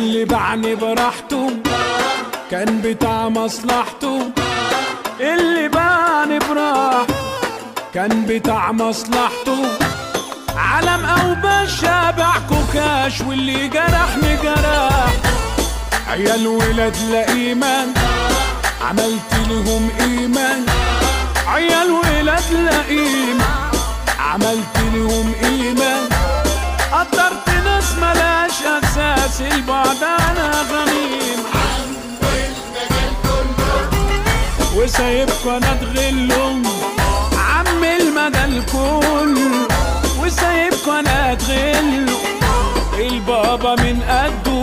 اللي باعني براحته كان بتاع مصلحته، اللي باعني براحته كان بتاع مصلحته. علم او باشا باع كوكاش، واللي جرحني جرح. عيال ولاد لا ايمان عملت لهم ايمان، عيال ولاد لا ايمان عملت لهم ايمان. قدرت ناس ملاش اساس، البعد انا غميم وسايبكوا انا اتغلهم عم المجال كله، وسايبكوا انا اتغلوا البابا من قده